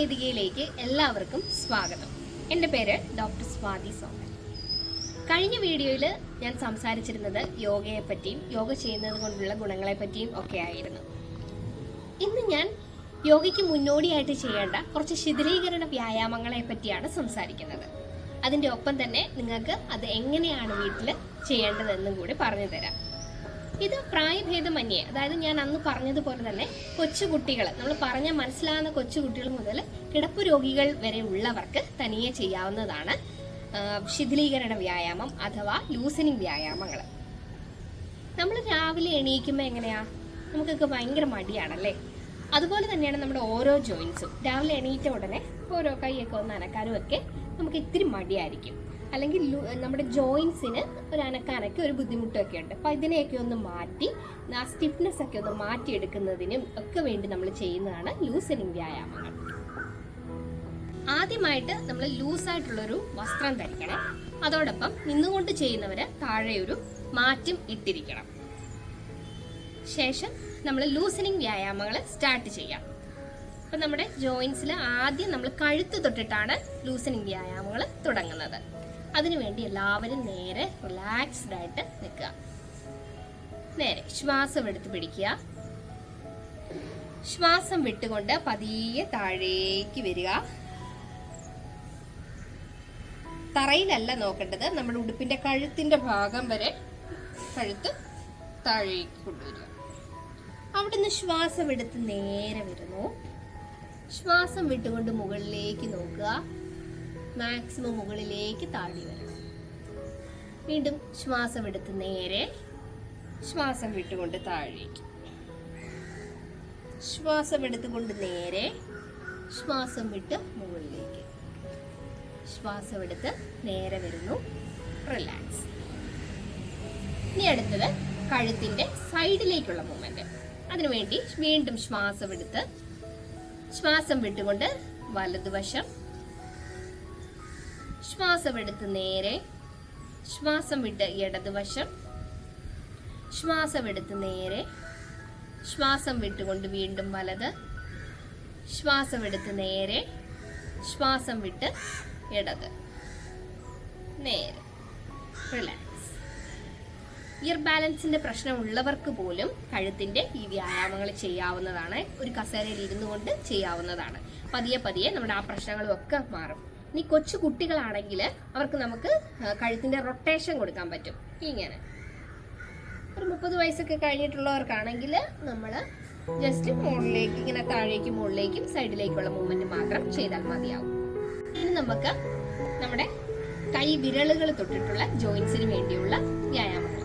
വേദികയിലേക്ക് എല്ലാവർക്കും സ്വാഗതം. എൻ്റെ പേര് ഡോക്ടർ സ്വാതി സോമൻ. കഴിഞ്ഞ വീഡിയോയിൽ ഞാൻ സംസാരിച്ചിരുന്നത് യോഗയെ പറ്റിയും യോഗ ചെയ്യുന്നത് കൊണ്ടുള്ള ഗുണങ്ങളെ പറ്റിയും ഒക്കെ ആയിരുന്നു. ഇന്ന് ഞാൻ യോഗയ്ക്ക് മുന്നോടിയായിട്ട് ചെയ്യേണ്ട കുറച്ച് ശിഥിലീകരണ വ്യായാമങ്ങളെ പറ്റിയാണ് സംസാരിക്കുന്നത്. അതിൻ്റെ ഒപ്പം തന്നെ നിങ്ങൾക്ക് അത് എങ്ങനെയാണ് വീട്ടിൽ ചെയ്യേണ്ടതെന്നും കൂടി പറഞ്ഞു തരാം. ഇത് പ്രായഭേദമന്യേ, അതായത് ഞാൻ അന്ന് പറഞ്ഞതുപോലെ തന്നെ കൊച്ചുകുട്ടികൾ, നമ്മൾ പറഞ്ഞാൽ മനസ്സിലാകുന്ന കൊച്ചുകുട്ടികൾ മുതൽ കിടപ്പ് രോഗികൾ വരെ ഉള്ളവർക്ക് തനിയെ ചെയ്യാവുന്നതാണ് ശിഥിലീകരണ വ്യായാമം അഥവാ ലൂസനിങ് വ്യായാമങ്ങൾ. നമ്മൾ രാവിലെ എണീക്കുമ്പോൾ എങ്ങനെയാ, നമുക്കൊക്കെ ഭയങ്കര മടിയാണല്ലേ. അതുപോലെ തന്നെയാണ് നമ്മുടെ ഓരോ ജോയിൻസും. രാവിലെ എണീറ്റ ഉടനെ ഓരോ കൈയൊക്കെ ഒന്ന് അനക്കാനും ഒക്കെ നമുക്ക് ഇത്തിരി മടിയായിരിക്കും, അല്ലെങ്കിൽ നമ്മുടെ ജോയിൻസിന് ഒരു അനക്കാനൊക്കെ ഒരു ബുദ്ധിമുട്ടൊക്കെ ഉണ്ട്. അപ്പം ഇതിനെയൊക്കെ ഒന്ന് മാറ്റി ആ സ്റ്റിഫ്നെസ് ഒക്കെ ഒന്ന് മാറ്റിയെടുക്കുന്നതിനും ഒക്കെ വേണ്ടി നമ്മൾ ചെയ്യുന്നതാണ് ലൂസനിങ് വ്യായാമങ്ങൾ. ആദ്യമായിട്ട് നമ്മൾ ലൂസായിട്ടുള്ളൊരു വസ്ത്രം ധരിക്കണം. അതോടൊപ്പം നിന്നുകൊണ്ട് ചെയ്യുന്നവര് താഴെ ഒരു മാറ്റും ഇട്ടിരിക്കണം. ശേഷം നമ്മൾ ലൂസനിങ് വ്യായാമങ്ങൾ സ്റ്റാർട്ട് ചെയ്യാം. അപ്പം നമ്മുടെ ജോയിൻസിൽ ആദ്യം നമ്മൾ കഴുത്ത് തൊട്ടിട്ടാണ് ലൂസനിങ് വ്യായാമങ്ങൾ തുടങ്ങുന്നത്. അതിനുവേണ്ടി എല്ലാവരും നേരെ റിലാക്സ്ഡ് ആയിട്ട് നിൽക്കുക. നേരെ ശ്വാസം എടുത്ത് പിടിക്കുക. ശ്വാസം വിട്ടുകൊണ്ട് പതിയെ താഴേക്ക് വരിക. തറയിലല്ല നോക്കേണ്ടത്, നമ്മുടെ ഉടുപ്പിന്റെ കഴുത്തിന്റെ ഭാഗം വരെ കഴുത്ത് താഴേക്ക് കൊണ്ടുവരിക. അവിടുന്ന് ശ്വാസം എടുത്ത് നേരെ വരുന്നു. ശ്വാസം വിട്ടുകൊണ്ട് മുകളിലേക്ക് നോക്കുക. മാക്സിമം മുകളിലേക്ക് താഴി വരണം. വീണ്ടും ശ്വാസം എടുത്ത് നേരെ, ശ്വാസം വിട്ടുകൊണ്ട് താഴേക്ക്, ശ്വാസം എടുത്തുകൊണ്ട് നേരെ, ശ്വാസം വിട്ട് മുകളിലേക്ക്, ശ്വാസം എടുത്ത് നേരെ വരുന്നു. റിലാക്സ്. ഇനി അടുത്തത് കഴുത്തിന്റെ സൈഡിലേക്കുള്ള മൂവ്മെന്റ്. അതിനുവേണ്ടി വീണ്ടും ശ്വാസം എടുത്ത്, ശ്വാസം വിട്ടുകൊണ്ട് വലതുവശം, ശ്വാസം എടുത്ത് നേരെ, ശ്വാസം വിട്ട് ഇടതുവശം, ശ്വാസം എടുത്ത് നേരെ, ശ്വാസം വിട്ടുകൊണ്ട് വീണ്ടും വലത്, ശ്വാസം എടുത്ത് നേരെ, ശ്വാസം വിട്ട് ഇടത്, നേരെ. റിലാക്സ്. ഇയർ ബാലൻസിന്റെ പ്രശ്നമുള്ളവർക്ക് പോലും കഴുത്തിന്റെ ഈ വ്യായാമങ്ങൾ ചെയ്യാവുന്നതാണ്. ഒരു കസേരയിൽ ഇരുന്നു കൊണ്ട് ചെയ്യാവുന്നതാണ്. പതിയെ പതിയെ നമ്മുടെ ആ പ്രശ്നങ്ങളും ഒക്കെ മാറും. ഇനി കൊച്ചു കുട്ടികളാണെങ്കിൽ അവർക്ക് നമുക്ക് കഴുത്തിന്റെ റൊട്ടേഷൻ കൊടുക്കാൻ പറ്റും. ഇങ്ങനെ ഒരു 30 വയസ്സൊക്കെ കഴിഞ്ഞിട്ടുള്ളവർക്കാണെങ്കിൽ നമ്മൾ ജസ്റ്റ് മുകളിലേക്ക്, ഇങ്ങനെ താഴേക്കും മുകളിലേക്കും സൈഡിലേക്കുള്ള മൂവ്മെന്റ് മാത്രം ചെയ്താൽ മതിയാവും. ഇനി നമുക്ക് നമ്മുടെ കൈ വിരലുകൾ തൊട്ടിട്ടുള്ള ജോയിൻസിന് വേണ്ടിയുള്ള വ്യായാമങ്ങൾ.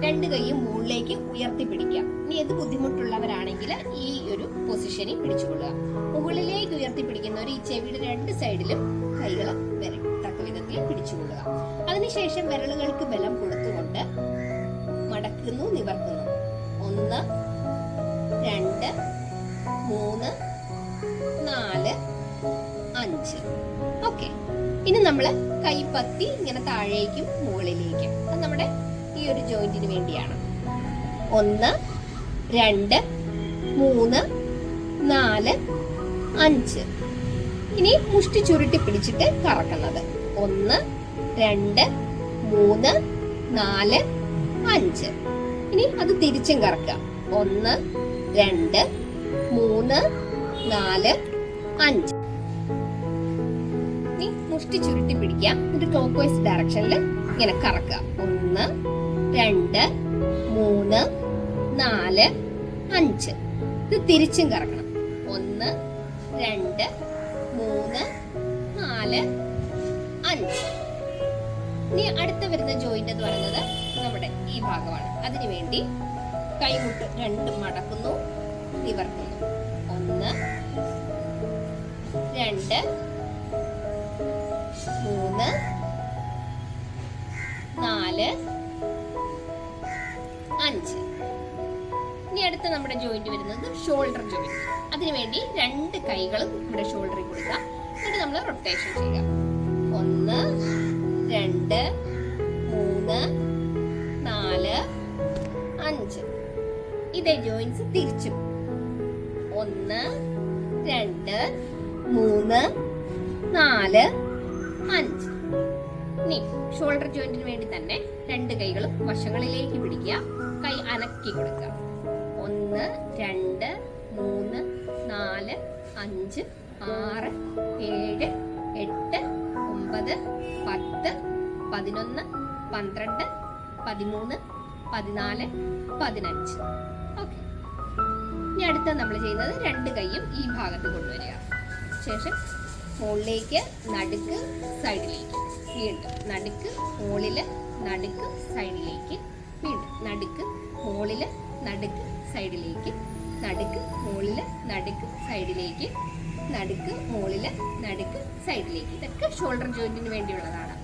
2 കൈയും മുകളിലേക്ക് ഉയർത്തി പിടിക്കുക. ഇനി ഏത് ബുദ്ധിമുട്ടുള്ളവരാണെങ്കിൽ ഈ ഒരു പൊസിഷനിൽ പിടിച്ചുകൊള്ളുക. മുകളിലേക്ക് ഉയർത്തി പിടിക്കുന്നവർ ഈ ചെവിയുടെ 2 സൈഡിലും കൈകൾ തക്ക വിധത്തിൽ പിടിച്ചുകൊള്ളുക. അതിനുശേഷം വിരലുകൾക്ക് ബലം കൊടുത്തുകൊണ്ട് മടക്കുന്നു, നിവർത്തുന്നു. 1 2 3 4 5. ഓക്കെ. ഇനി നമ്മള് കൈ പത്തി ഇങ്ങനെ താഴേക്കും മുകളിലേക്കും. അത് നമ്മുടെ ഈ ഒരു ജോയിന്റിന് വേണ്ടിയാണ്. 1 2 3 4 5. ഇനി മുഷ്ടി ചുരുട്ടി പിടിച്ചിട്ട് കറക്കുന്നത്. 1 2 3 4 5. ഇനി അത് തിരിച്ചും കറക്കുക. 1 2 3 4 5. ഇനി മുഷ്ടി ചുരുട്ടി പിടിക്കുക. എന്നിട്ട് ക്ലോക്ക് വൈസ് ഡയറക്ഷനിൽ ഇങ്ങനെ കറക്കുക. 1 2 3 4 5. ഇത് തിരിച്ചും കറക്കണം. 1 2 3 4 5. ഇനി അടുത്ത വരുന്ന ജോയിന്റ് എന്ന് പറയുന്നത് നമ്മുടെ ഈ ഭാഗമാണ്. അതിനുവേണ്ടി കൈമുട്ട് 2 മടക്കുന്നു, നിവർത്തുന്നു. 1 2 3 4 5. ഇനി അടുത്ത നമ്മുടെ ജോയിന്റ് വരുന്നത് ഷോൾഡർ ജോയിന്റ്. അതിനുവേണ്ടി 2 കൈകളും നമ്മുടെ ഷോൾഡറിൽ കൊടുക്കുക. എന്നിട്ട് നമ്മൾ റൊട്ടേഷൻ ചെയ്യുക. 1 2 3 4 5. ഇതേ ജോയിന്റ്സ് തിരിച്ചും. 1 2 3 4 5. ഇനി ഷോൾഡർ ജോയിന്റിന് വേണ്ടി തന്നെ രണ്ട് കൈകളും വശങ്ങളിലേക്ക് പിടിക്കുക. കൈ അനക്കി കൊടുക്കുക. 1 2 3 4 5 6 7 8 9 10 11 12 13 14 15. ഓക്കെ. ഇനി അടുത്ത നമ്മൾ ചെയ്യുന്നത് രണ്ട് കൈയും ഈ ഭാഗത്ത് കൊണ്ടുവരിക. ശേഷം മുകളിലേക്ക്, നടുക്ക്, സൈഡിലേക്ക്. വീണ്ടും നടുക്ക്, മുകളില്, നടുക്ക്, സൈഡിലേക്ക്. വീണ്ടും നടുക്ക്, മുകളില്, നടുക്ക്, സൈഡിലേക്ക്. നടുക്ക്, മുകളില്, നടുക്ക്, സൈഡിലേക്ക്. നടുക്ക്, മുകളില്, നടുക്ക്, സൈഡിലേക്ക്. ഇതൊക്കെ ഷോൾഡർ ജോയിന്റിന് വേണ്ടിയുള്ളതാണ്.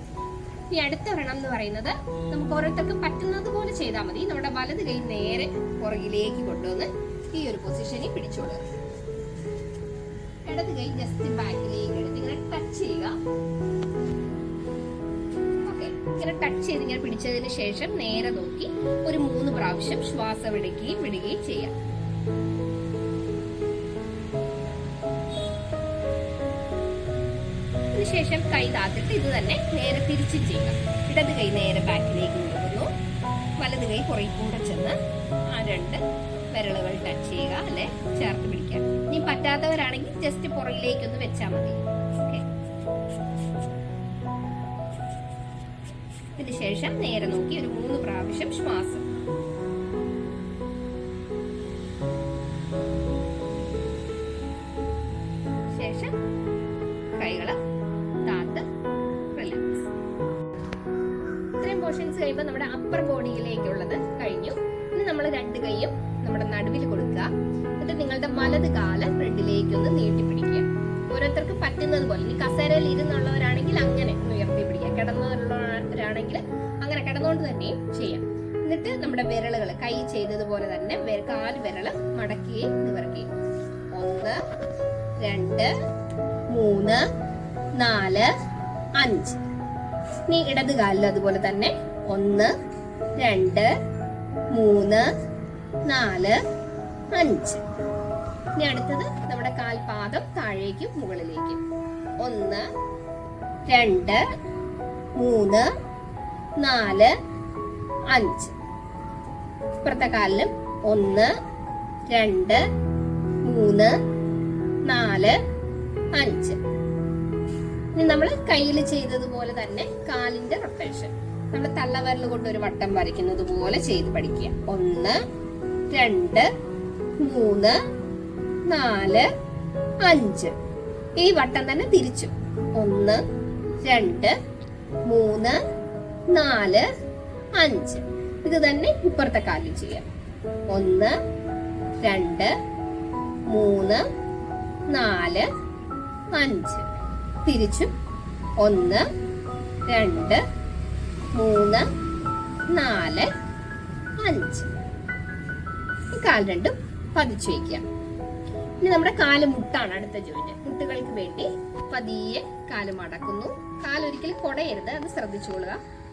ഇനി അടുത്ത ഒരെണ്ണം എന്ന് പറയുന്നത് നമുക്ക് ഓരോരുത്തർക്കും പറ്റുന്നത് പോലെ ചെയ്താൽ മതി. നമ്മുടെ വലത് കൈ നേരെ പുറകിലേക്ക് കൊണ്ടുവന്ന് ഈ ഒരു പൊസിഷനിൽ പിടിച്ചോളുക. ഇടത് കൈ ജസ്റ്റ് ബാക്കിലേക്ക് എടുത്ത് ഇങ്ങനെ ടച്ച് ചെയ്യുക. ഓക്കെ, ഇങ്ങനെ ടച്ച് ചെയ്ത് ഇങ്ങനെ പിടിച്ചതിന് ശേഷം നേരെ നോക്കി ഒരു 3 പ്രാവശ്യം ശ്വാസം എടുക്കുകയും വിടുകയും ചെയ്യാം. അതിനുശേഷം കൈ താത്തിട്ട് ഇത് തന്നെ നേരെ തിരിച്ചു ചെയ്യുക. ഇടത് കൈ നേരെ ബാക്കിലേക്ക് കൊണ്ടുവന്നു, വലത് കൈ പുറകിൽ കൂടെ ചെന്ന് ആ 2 വിരലുകൾ ടച്ച് ചെയ്യുക, അല്ലെ ചേർത്ത് പിടിക്കുക. ഇനി പറ്റാത്തവരാണെങ്കിൽ ജസ്റ്റ് പുറകിലേക്കൊന്ന് വെച്ചാൽ മതി. ഓക്കെ. ഇതിനുശേഷം നേരെ നോക്കി ഒരു 3 പ്രാവശ്യം ശ്വാസം. ശേഷം കൈകള് താത്ത് റിലാക്സ്. ഇത്രയും പോർഷൻസ് കഴിയുമ്പോൾ നമ്മുടെ അപ്പർ ബോഡിയിലേക്കുള്ളത് കഴിഞ്ഞു. ഇനി നമ്മൾ രണ്ട് കൈയും നമ്മുടെ നടുവിൽ കൊടുക്കുക. എന്നിട്ട് നിങ്ങളുടെ വലത് കാല് ഫ്രണ്ടിലേക്കൊന്ന് നീട്ടിപ്പിടിക്കുക. ഓരോരുത്തർക്ക് പറ്റുന്നത് പോലെ. ഇനി കസേരയിൽ ഇരുന്നുള്ളവരാണെങ്കിൽ അങ്ങനെ ഉയർത്തി പിടിക്കുക. കിടന്നുള്ളവരാണെങ്കിൽ അങ്ങനെ കിടന്നുകൊണ്ട് തന്നെയും ചെയ്യാം. എന്നിട്ട് നമ്മുടെ വിരലുകൾ കൈ ചെയ്തതുപോലെ തന്നെ കാല് വിരല് മടക്കുകയും നിവർക്കുകയും. 1 2 3 4 5. ഇനി ഇടത് കാലിൽ അതുപോലെ തന്നെ 1 2 3 4 5. ഇനി അടുത്തത് നമ്മുടെ കാൽപാദം താഴേക്കും മുകളിലേക്കും. 1 2 3 4 5. ഇപ്പുറത്തെ കാലിലും 1 2 3 4 5. ഇനി നമ്മൾ കയ്യിൽ ചെയ്തതുപോലെ തന്നെ കാലിന്റെ റൊട്ടേഷൻ നമ്മൾ തള്ളവിരൽ കൊണ്ട് ഒരു വട്ടം വരയ്ക്കുന്നത് പോലെ ചെയ്ത് പഠിക്കുക. 1 2 3 4 5. ഈ വട്ടം തന്നെ തിരിച്ചു. 1 2 3 4 5. ഇത് തന്നെ ഇപ്പുറത്തെ കാലിൽ ചെയ്യാം. 1 2 3 4 5. തിരിച്ചു. 1 2 3 4 5. ഈ കാൽ രണ്ടും പതിച്ചു വയ്ക്കാം. ഇനി നമ്മുടെ കാല് മുട്ടാണ് അടുത്ത ജോയിന്റ്. മുട്ടുകൾക്ക് വേണ്ടി പതിയെ കാല് മടക്കുന്നു. കാലൊരിക്കലും കുടയരുത്, അത് ശ്രദ്ധിച്ചോളുക.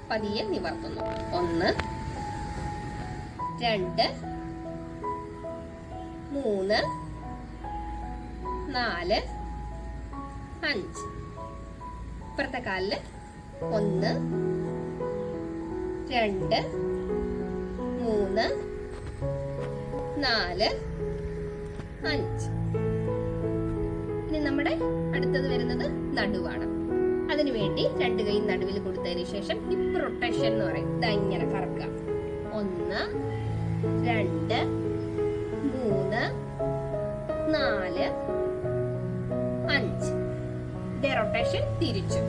പതിയെ നിവർത്തുന്നു. 1 2 3 4 5. ഇപ്പുറത്തെ കാലില് 1 2 3 4 5. ഇനി നമ്മുടെ അടുത്തത് വരുന്നത് നടുവാണ്. അതിനുവേണ്ടി രണ്ട് കൈ നടുവിൽ കൊടുത്തതിന് ശേഷം ഹിപ്പ് റൊട്ടേഷൻ എന്ന് പറയും. ഇതാ ഇങ്ങനെ കറക്കുക. 1 2 3 4 5. ഇതേ റൊട്ടേഷൻ തിരിച്ചു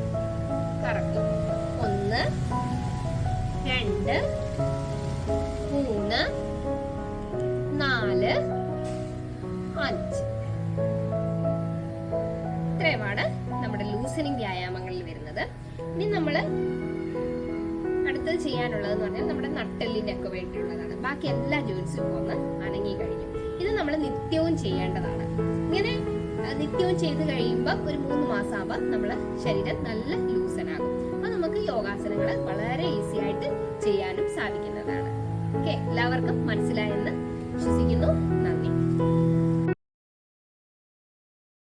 കറക്കും. 1 2 3 4 5. ഇത്രയുമാണ് നമ്മുടെ ലൂസനിങ് വ്യായാമങ്ങളിൽ വരുന്നത്. ഇനി നമ്മള് അടുത്തത് ചെയ്യാനുള്ളതെന്ന് പറഞ്ഞാൽ നമ്മുടെ നട്ടെല്ലിനൊക്കെ വേണ്ടിയുള്ളതാണ്. ബാക്കി എല്ലാ ജോയിൻസും ഒന്ന് അനങ്ങി കഴിഞ്ഞു. ഇത് നമ്മൾ നിത്യവും ചെയ്യേണ്ടതാണ്. ഇങ്ങനെ നിത്യവും ചെയ്ത് കഴിയുമ്പോൾ ഒരു 3 മാസം ആകുമ്പോൾ നമ്മളെ ശരീരം നല്ല ലൂസനാകും. അപ്പൊ നമുക്ക് യോഗാസനങ്ങൾ വളരെ ഈസി ആയിട്ട് ചെയ്യാനും സാധിക്കുന്നതാണ്. ഓക്കെ, എല്ലാവർക്കും മനസ്സിലായെന്ന്